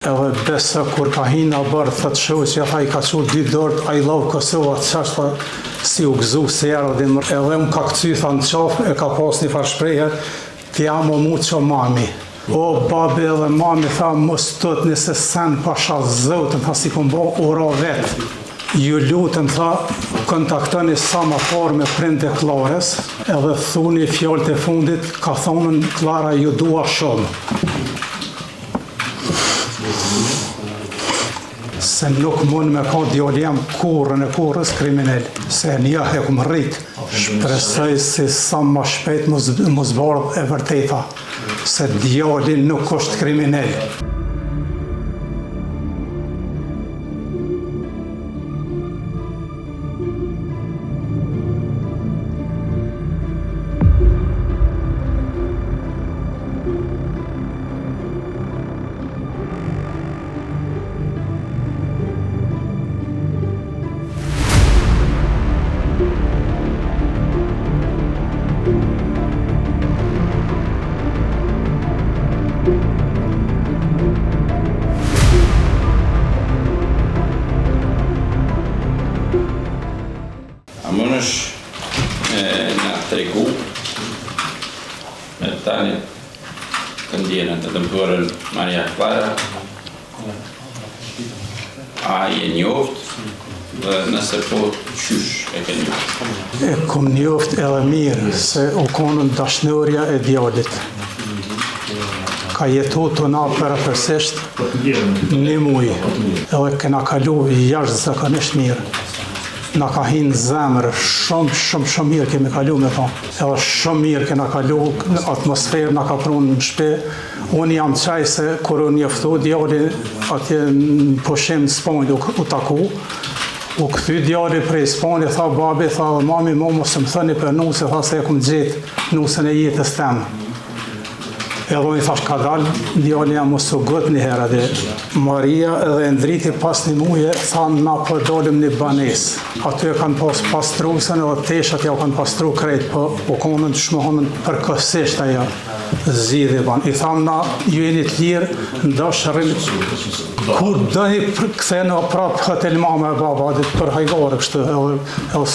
Edhe besa kur ka hinë a bërë, thëtë shoqja, tha I ka qu 2 dorët, I love Kosova, qashta si u gëzu se jarë dhe mërë. Edhe më ka këcy, tha në qafë, e ka pas një farë shprejhe, ti jam o mu që mami. O, babi edhe mami, tha, mos tëtë nëse sen pasha zotën, tha si kom bo ora vetë. Ju lutëm, tha, kontaktoni sa ma parë me prindë e Klarës, edhe thuni fjallët e fundit, ka thonën Klara ju dua shumë. Se nuk mund me ka djali jam kurrën e kurrës kriminal, se një e këmë rritë. Shpresoj si sa ma shpejt mos bardh e vërteta, se djali nuk është kriminal. Mund na tregu në tani të ndjenën të dëmtuarën Maria Klara, a je njoft dhe nëse po qysh e ke njoft? E kom njoft edhe mirë, se u konën dashnëria e djalit. Ka jetu të na përëpërsisht 1 muj, edhe kena kalu jashtëzakonisht mirë. Na ka hinë zemër, shumë mirë kemi kalu me ta. Edhe shumë mirë kena kalu, atmosferë na ka prunë në shpe. Unë jam qaj se kur unë njëftu djali atje në pushim në Spanjë u taku, u këthy djali prej Spanjë, tha babi, tha mami, mos më thëni për nuse, tha se e kom gjetë nusën e jetës temë. Edhe unë I thash ka dalë, djali jam mos u gët një herë dhe Maria edhe ndriti pas 1 muje, thanë na po dalim një banes. Aty e kanë pas pastrusën edhe teshat ja u kanë pastru krejt, po u konën të shmohonën përkësisht aja zidhe ban. I thamë na, ju jeni të lirë, ndash rrim, kur dëni këtheno prapë hotel mama e baba, dhe për hajgore kështë, edhe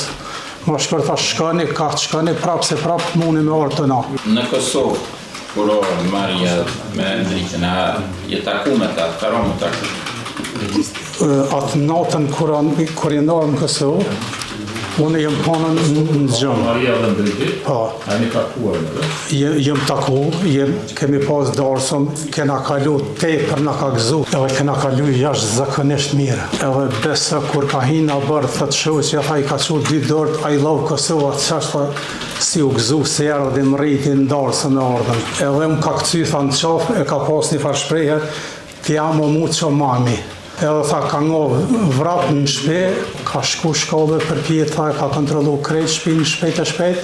ma shkër thash shkani, ka të shkani prapë se prapë muni me orë të na. Në Kosovë, kur Maria me ndritën, je taku me ta, karo me taku? Atë natën kur je nërë në Kosovë, unë jem ponën në gjëmë. Maria dhe ndriti? Po. A një takuar me dhe? Jem taku, kemi pas darsëm, kena kalu tepër na ka gëzu, edhe kena kalu jashtëzakonisht mirë. Edhe besa kur ka hinë a bërë, thëtë shoqja, tha I ka qu 2 dorët, I love Kosova, qashta si u gëzu se jarë dhe më rriti në darsëm e ardhen. Edhe më ka këcy, tha në qafë, e ka pas një farë shprejhe, ti jam o mu që mami. Edhe tha ka ngovë vrap në shpe, ka shku shkollë për pjetë, tha ka kontrolu krejt shpinë shpejt e shpejt,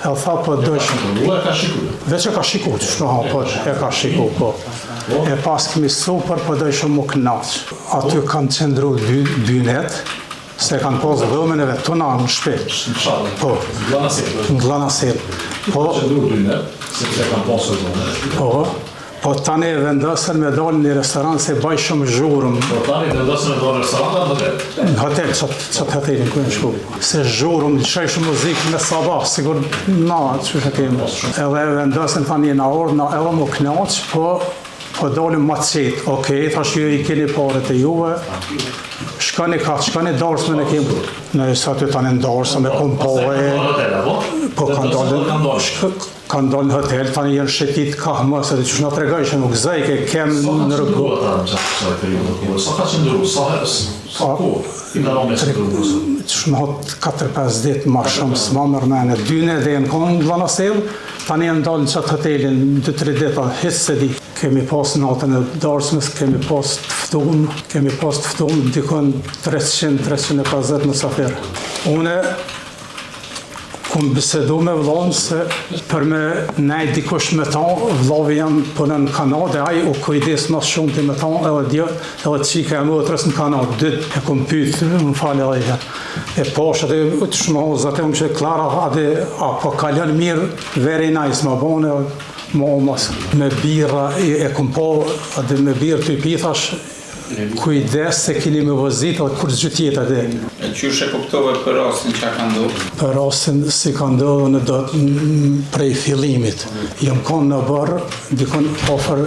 edhe tha po dësh. Kontrolu e ka shiku? Veç e ka shiku, që shno ha, po e ka shiku, po. E pas këmi super, po dëshë mu knaqë. Aty kanë qendru 2 net, se kanë pas dhëmën e vetë, të na në shpe. Po, në Glanasel. Po, qendru 2 net, sepse kanë pasur dhëmën. Po tani e vendosën me dalë një restoran se baj shumë zhurëm. Po tani vendosën me dalë restoran dhe në hotel? Në hotel, qatë hotelin ku në shku. Se zhurëm, shajshë muzikë me sabah, sigur na, që që kemë. Edhe vendosën tani në orë, na edhe më knaqë, po dalim ma qetë. Okej, thash ju I keni paret e juve, shkani darsme në kemë. Në sa të tani në darsme, kom pove. Po kanë dalë në hotel, tani jenë shetit ka mësë, dhe që shna të regaj që nuk zaj, ke kemë në rëgë. Sa ka qëndru? Sa ko? I ka rame së të rëgësë? Që shna hëtë 4-5 ditë ma shumë, s'ma mërmene. 2 ne dhe jenë konë në Glanasel, tani jenë dalë në qatë hotelin, 2-3 ditë, hisë se di. Kemi pas natën e darsmës, kemi pas të ftumë, dikon 300-350 mësafirë. Une kom bisedu me vllon se për me nejt dikush me ta, vllavi jam punën në Kanadë, ai u kujdes më shumë ti me ta, edhe qika e motrës në Kanadë, 2 e kom pyet, më falë edhe. E poshtë atë të shmoz, atë më që Klara, apo kalon mirë, very nice, më bone, mos me birra e kom po edhe me birë të i pithash kujdes se keni me vozit edhe kur gjë tjetër dhe. E qysh e kuptove për rastin që ka ndodhur? Për rastin si ka ndodhur në do prej fillimit. Jam konë në bërë, dikon ofër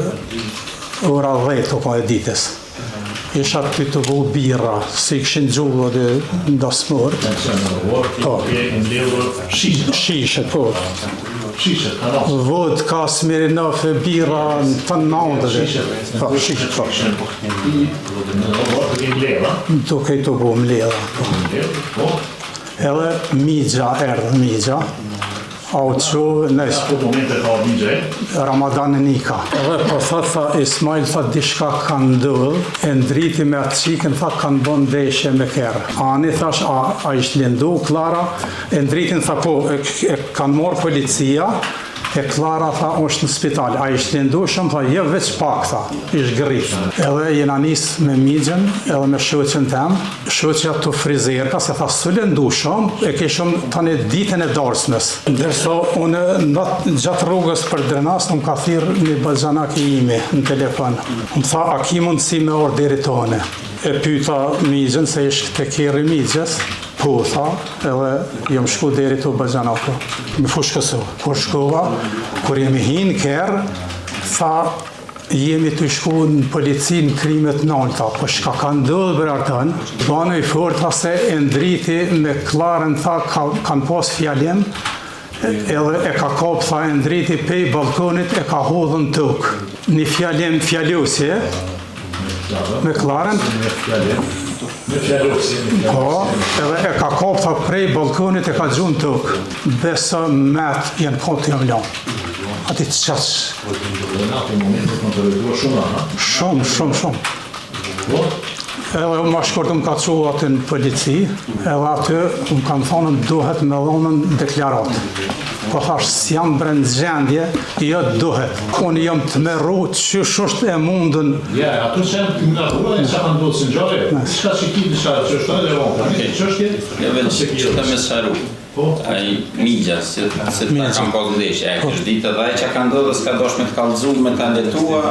ora 10 o e ditës. Isha të të bu birra, si këshin gjullë dhe ndasmur. Po. Shishet, po. Shishet, karas. Vodka, Smirnoff, birra, në të nëndë dhe. Po, shishet, po. Duke i të bu mledha. Edhe migja, erdhë migja. Auqo, nëjë, Ramadan Nika. Edhe po tha Ismail, dishka kanë ndodhë, e ndriti me atë qikën, kanë bon ndeshje me kërë. Ani thash, a ishtë lindu, Klara, e ndritin po, e kanë morë policia, e Klara është në spital. A ishtë lindu shumë, je veç pak, ishtë gërrit. Edhe jena nisë me migjen, edhe me shoqen tem, shoqja të frizerka, se së lindu shumë, e keshëm tani ditën e darsmës. Ndërso, unë gjatë rrugës për drenas, më ka thirë një bëgjanak i imi në telefon. Më tha, a ki mundësi me orë deri tone? E pyta migjen, se ishtë të keri migjes, po, tha, edhe jam shku deri të bëgjanaku. Me fushkësu. Kur shkova, kur jemi hinë kërë, tha, jemi të shku në polici në krimet nalta, po shka ka ndodhë bërë artën, banu i fort, tha se e ndriti me Klarën, tha, kanë pas fjalim, edhe e ka kap, tha, e ndriti pej balkonit, e ka hodhën tokë. Një fjalim fjallosje, me Klarën, po, edhe e ka kap, tha, prej balkonit, e ka gjunë tokë. Besa met jenë kontë jam lanë. Ati të qaqë. Shumë. Edhe ma shkort më ka qo atë në polici, edhe aty më kanë thonë duhet me dhonën deklaratë. Po thash, si jam brend gjendje, jo duhet. Unë jam të meru që është e mundën. Ja, ato që janë të meru e që kanë ndodhë si në gjare, shka që ki në shka që është të levon, që është ja vetë që të me sharu. A i migja, se ta kam pas ndeshje, e kështë ditë edhe që ka ndodhë, s'ka dosh me të kalëzu, me të letua,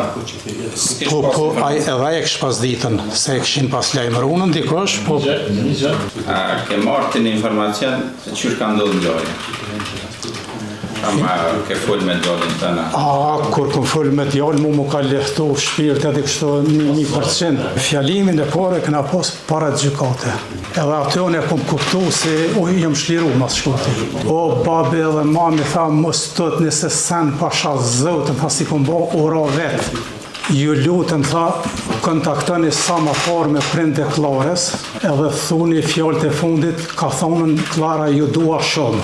s'kish pas Po, edhe e kështë pas ditën, se e këshin pas lajmërunën, dikosh, po... A ke martin informacion se qysh ka ndodhë në gjare? Ama ke full me djallin të na? Kur këm full me djallin, mu ka lehtu shpirt edhe kështu 1%. Fjalimin e pare këna pas para gjykate. Edhe atë unë e kom kuptu se jem shliru mas shkuti. O, babi edhe mami tha, mos tët nëse sen pasha zotën, tha si kom bo ora vetë. Ju lutën, tha, kontaktoni sa ma parë me prindë e Klarës, edhe thuni fjallët e fundit, ka thonën Klara ju dua shumë.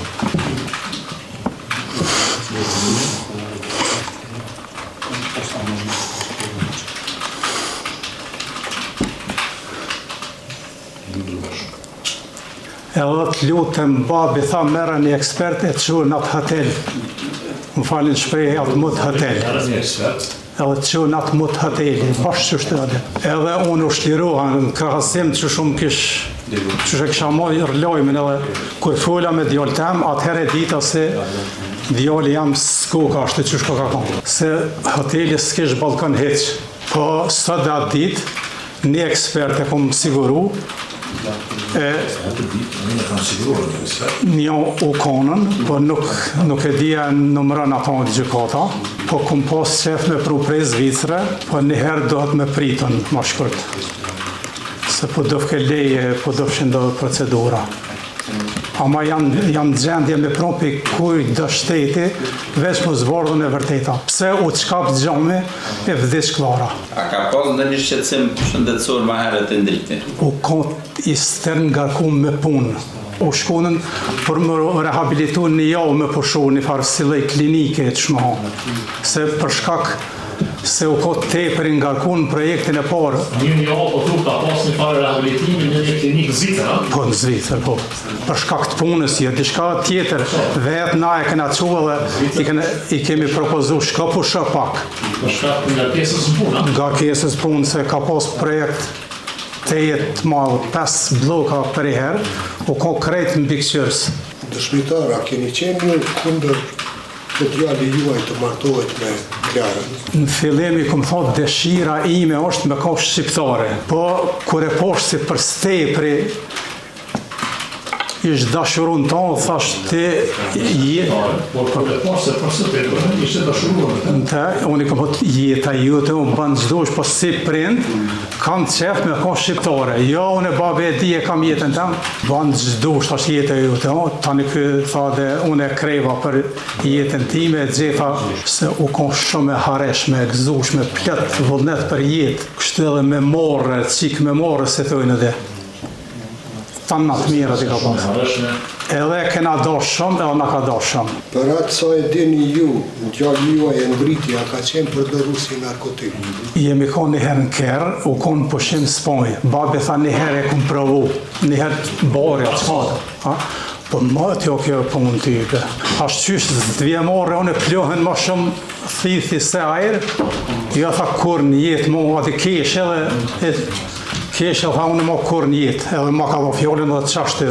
Edhe të lutëm, babi tha, merë një ekspert e të qurë në atë hotel. Më falin shprej e atë mut hotel. Edhe të qurë në atë mut hoteli, bashkë që shtë edhe. Edhe unë u shliruha në krahasim që shumë që shë kësha mojë rëlojmin edhe kur fola me djallë tem, atëherë e dita se djallë jam s'koka ashtë që shko ka konë. Se hoteli s'kesh balkon heq. Po sot dhe atë dit, një ekspert e kom siguru, një u konën, po nuk e dhja nëmërën ato në gjykata, po kom pas qef me pru prej Zvicre, po njëherë dohet me pritën ma shkurt. Se po dofke leje, po dofshin do procedura. Ama jam gjendje me propi kuj dë shteti, veç më zvordhën e vërteta. Pse u qkap gjome e vdhish Klara. A ka pas në një shqetësim shëndetësor ma herët e ndriti? U kont i stërn ngarkum me punë. U shkonën për më rehabilitu një javë me pushu një farë sillej klinike të shmohon. Se për shkak se u kotë tepër nga kun projektin e parë. Një javë po thuk ka pas një farë rehabilitimi në një klinikë Zvicër, a? Po në Zvicër, po. Për shkak të punës, diçka tjetër, vetë na e kena qua dhe i kemi propozu shka pusha pak. Për shkak të nga kesës punë, a? Nga kesës punë, se ka pas projekt të jetë malë 5 bloka për i herë, u konkret në bikqyrës. Dëshmitar, a keni qenë një kundër që djali juaj të martohet me Klarën? Në fillim i kom thot dëshira ime është me kosh shqiptare, po kur e poshtë si për stepri ish dashurun tonë, thash ti Por kur e poshtë për stepri, ishte dashuruar. unë i kom thot jeta jote, unë banë gjdosh, po si prind, kam qef me kosh shqiptare. Jo, unë e babe e di e kam jetën tem, banë gjdosh, thash jeta jote, tani kë tha dhe unë e kreva për jetën time, e gjitha se u kon shumë e hareshme, e gëzushme, plët vullnet për jetë, kështu edhe me morë, qik me morë, se thojnë edhe. Tanë natë mirët i ka pasë. Edhe kena dosh shumë, edhe na ka dosh shumë. Për atë sa e dini ju, djali juaj e ngritja ka qenë përdorus i narkotik. Jemi kon një herë në kerë, u kon pushim Spanjë. Babi tha një herë e kum provu, një herë borja, qëtë. Po më t'jo kjo punë type. Ashtë qysh dvjemore, unë e plohen ma shumë thithi se ajrë. Jo tha kur një jetë mu, ati kesh edhe, kesh e tha unë ma kur një jetë, edhe ma ka dho fjollin dhe të qashtë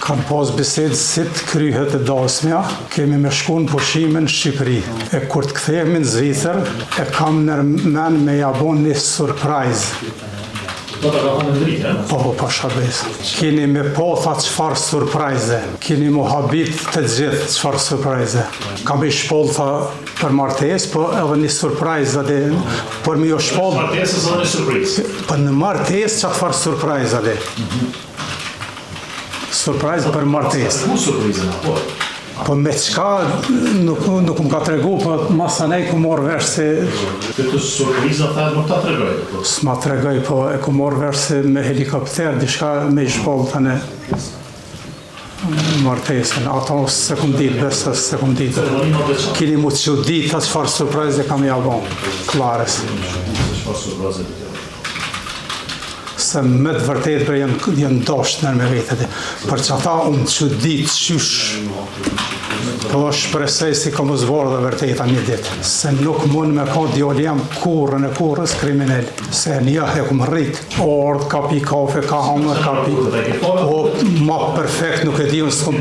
kanë pas bisedë si të kryhet e dasmja, kemi me shku në pushimin në Shqipëri. E kur të kthehemi në Zvicër, e kam nërmen me jabon një surprise. Do të ka në dritë, Po shabes. Keni me po tha qëfar surprise, keni mu habit të gjithë qëfar surprise. Kam i shpoll tha për martes, po edhe një surprise dhe, për mi o shpoll... Martesës edhe një surprise. Për në martes qëfar surprise dhe. Surprise për martes. Ku surprise në po? Po me qka nuk më ka tregu, po masanej ku morë vesh se... Këtë surprise në nuk ta tregoj? S'ma tregoj, po e ku morë vesh se me helikopter, dishka me i shpoll të në martesën. Ato sekundit, besë sekundit. Kini mu që dit, atë qëfar surprise dhe kam jabon, Klarës. Se me të vërtet për jenë dosht nërë me vetet. Për që ata unë që ditë qysh, po shpresej si kom uzvorë dhe vërteta një ditë. Se nuk mund me ka djoli jam kurën e kurës kriminell. Se një e kom rritë. Ordë, ka pi kafe, ka hamër, ka pi... O, ma perfekt nuk e di unë s'kom...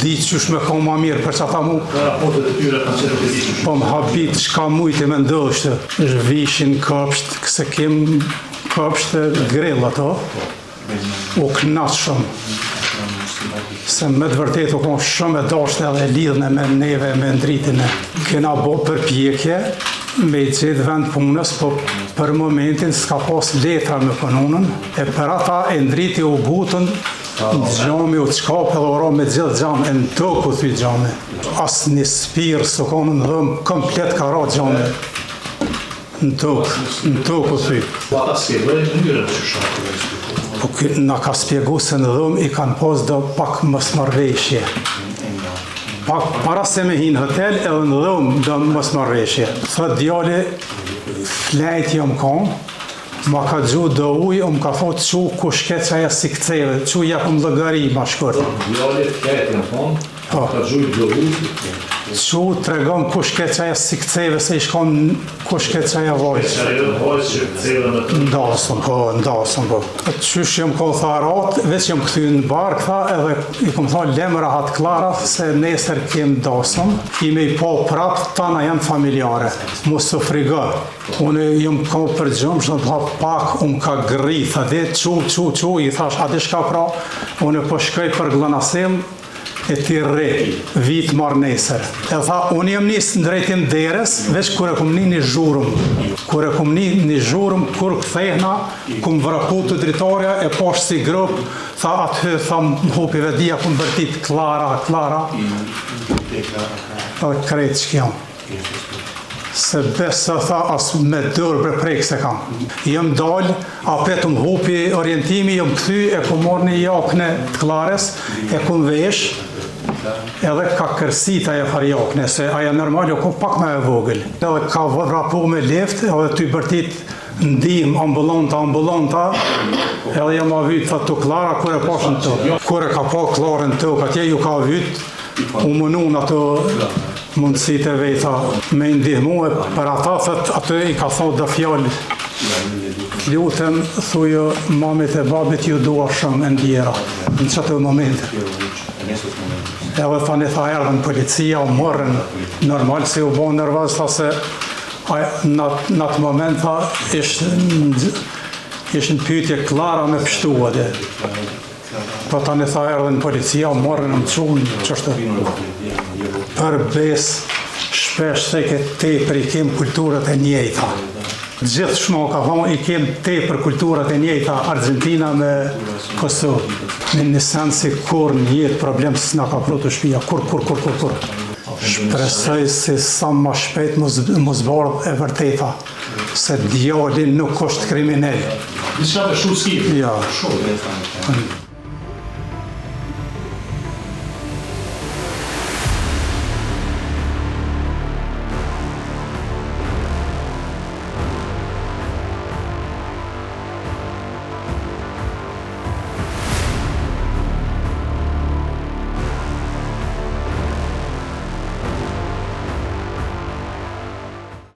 Di qysh me ka ma mirë për që ata mu... Po më habit shka mujti me ndështë. Vishin këpsht, këse kem... këpshtë grill ato, u knat shumë. Se me të vërtet u konë shumë e dashtë edhe lidhne me neve, me ndritin e. Kena bo përpjekje me i gjithë vend punës, po për momentin s'ka pas letra me pununën, e për ata e ndriti u gutën, gjami u qkap edhe ora me gjithë gjami, e në tokë u thy gjami. As një spirë së konë në dhëmë, komplet ka ra gjami. Në tokë u thy. Po ata s'pjegoj në njërën që shakë? Po nga ka spjegu se në dhëmë i kanë pos dhe pak mësmarveshje. Para se me hinë hotel edhe në dhëmë dhe mësmarveshje. Thët djali, flejt jam konë, ma ka gju dhe ujë, më ka thot që ku shket që aja si këceve, që jepëm lëgari ma shkërtë. Djali, flejt jam konë, ma ka gju dhe ujë, që të regëm ku shket që aja si këceve, se i shkon ku shket që aja vojtë. Ndasëm, po. Qysh jem ko tharat, veç jem këthy në barë, këtha, edhe i kom tha lemra hatë Klara, se nesër kem dasëm, ime i po prapë, tana janë familjare, mos të frigë. Unë jem ko për gjumë, që në të pak, unë ka gritha, dhe qu, i thash, ati shka pra, unë po shkoj për glënasim, e ti re, vit marë nesër. E tha, unë jem njësë në drejtim deres, veç kër e kom një zhurëm. Kër e kom një zhurëm, kër këthejna, kom vrapu të dritarja, e poshtë si grupë, tha atë, tha më hupi vedia, kom vërtit Klara. Dhe krejtë që jam. Se besë tha, as me dërë bre prejkë se kam. Jem dalë, apet më hupi orientimi, jem këthy, e kom morë një jakne të Klarës, e kom vesh, edhe ka kërsita e farjakne, se aja normal jo ko pak me e vogël. Edhe ka vrapu me left, edhe ty bërtit ndim ambulanta, edhe jam a vyt, tha të Klara, kër e pashën të. Kër e ka pa Klarën të, atje ju ka vyt, u mënun ato mundësit e vejta me ndihmu, për ata, thët, atë i ka thot dhe fjallë. Lutem, thujo, mamit e babit ju dua shumë e ndjera, në qëtë moment. Edhe tani tha erdhen policia, u morën, normal si u bon nervoz, tha se në atë moment tha ishin pyetje klara me pështu atje. Po tani tha erdhen policia, u morën në çun, ç'është për bes shpesh se ke tepër i kem kulturat e njëjta. Gjithë shmo ka thonë i kem tepër kulturat e njëjta Argentina me Kosovë. Në sensi kur në jetë problem s'na ka pru të shpia, kur. Shpresoj se sa ma shpejt mos bardh e vërteta, se djali nuk është kriminal. Diçka të shurskit. Ja. Shumë.